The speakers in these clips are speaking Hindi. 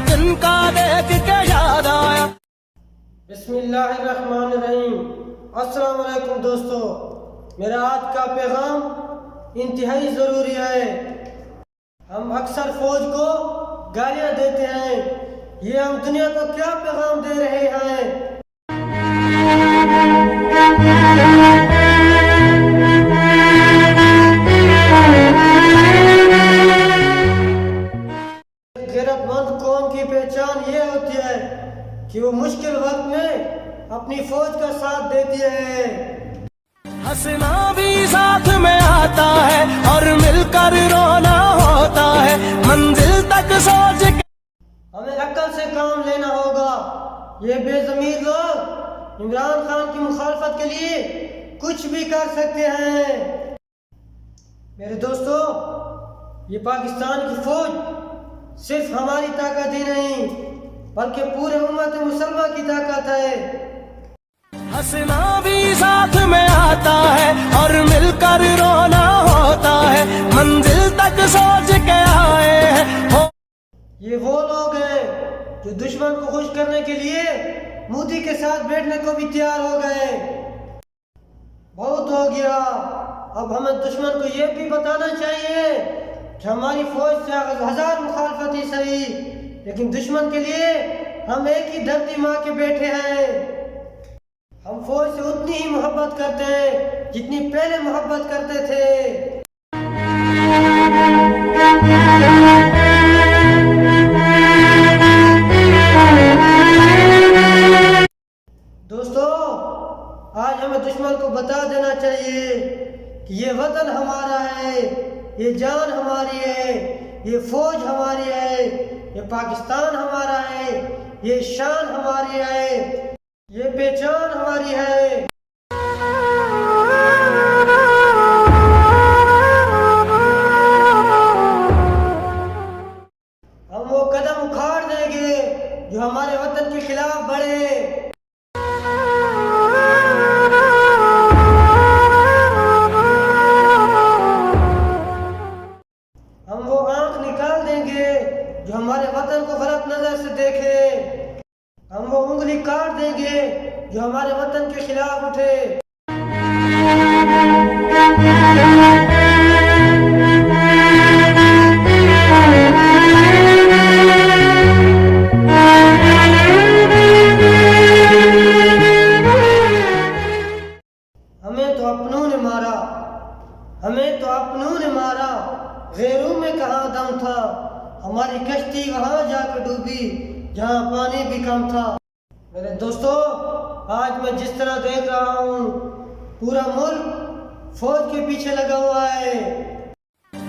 तिनका देख के याद आया। बिस्मिल्लाहिर्रहमानिर्रहीम। अस्सलाम वालेकुम दोस्तों, मेरा आज का पैगाम इंतहाई ज़रूरी है। हम अक्सर फौज को गालियां देते हैं, ये हम दुनिया को क्या पैगाम दे रहे हैं? गैरतमंद कौम की पहचान ये होती है कि वो मुश्किल वक्त में अपनी फौज का साथ देती है। हंसना भी साथ में आता है और मिलकर रोना होता है, मंजिल तक सोच के। हमें अक्ल से काम लेना होगा। ये बेज़मीर लोग इमरान खान की मुखालफत के लिए कुछ भी कर सकते हैं। मेरे दोस्तों, ये पाकिस्तान की फौज सिर्फ हमारी ताकत ही नहीं बल्कि पूरे उम्मत मुसलमान की ताकत है। हंसना भी साथ में आता है और मिलकर रोना होता है, मंजिल तक सोच के आए हैं। ये वो लोग हैं जो दुश्मन को खुश करने के लिए मोदी के साथ बैठने को भी तैयार हो गए। बहुत हो गया, अब हमें दुश्मन को ये भी बताना चाहिए कि हमारी फौज से 1000 मुखालफत ही सही, लेकिन दुश्मन के लिए हम एक ही धरती माँ के बैठे हैं। हम फौज से उतनी ही मोहब्बत करते हैं जितनी पहले मोहब्बत करते थे। दोस्तों, आज हमें दुश्मन को बता देना चाहिए कि ये वतन हमारा है, ये जान हमारी है, ये फौज हमारी है, ये पाकिस्तान हमारा है, ये शान हमारी है, ये पहचान हमारी है। हम वो कदम उखाड़ देंगे जो हमारे वतन के खिलाफ बढ़े। हम वो आंख निकाल देंगे जो हमारे वतन को गलत नजर से देखे। हम वो उंगली काट देंगे जो हमारे वतन के खिलाफ उठे। हमें तो अपनों ने मारा, हमें तो अपनों ने मारा, गैरों में कहाँ दम था। हमारी कश्ती वहां जाकर डूबी जहां पानी भी कम था। मेरे दोस्तों, आज मैं जिस तरह देख रहा हूँ पूरा मुल्क फौज के पीछे लगा हुआ है।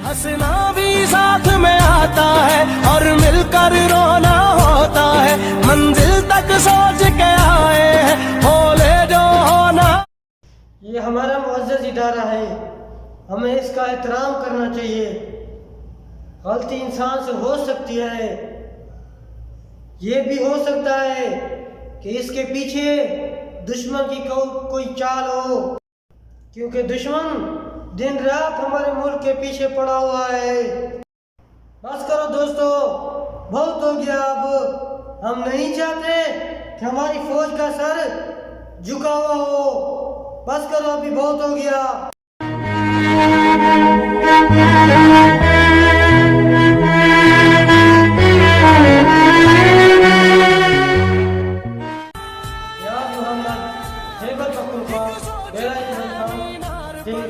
हंसना भी साथ में आता है और मिलकर रोना होता है, मंजिल तक सोच के आए हैं, बोले जो होना। ये हमारा मुअज़्ज़ज़ इदारा है, हमें इसका एहतराम करना चाहिए। गलती इंसान से हो सकती है, ये भी हो सकता है कि इसके पीछे दुश्मन की कोई चाल हो, क्योंकि दुश्मन दिन रात हमारे मुल्क के पीछे पड़ा हुआ है। बस करो दोस्तों, बहुत हो गया। अब हम नहीं चाहते कि हमारी फौज का सर झुका हुआ हो। बस करो, अभी बहुत हो गया। Bella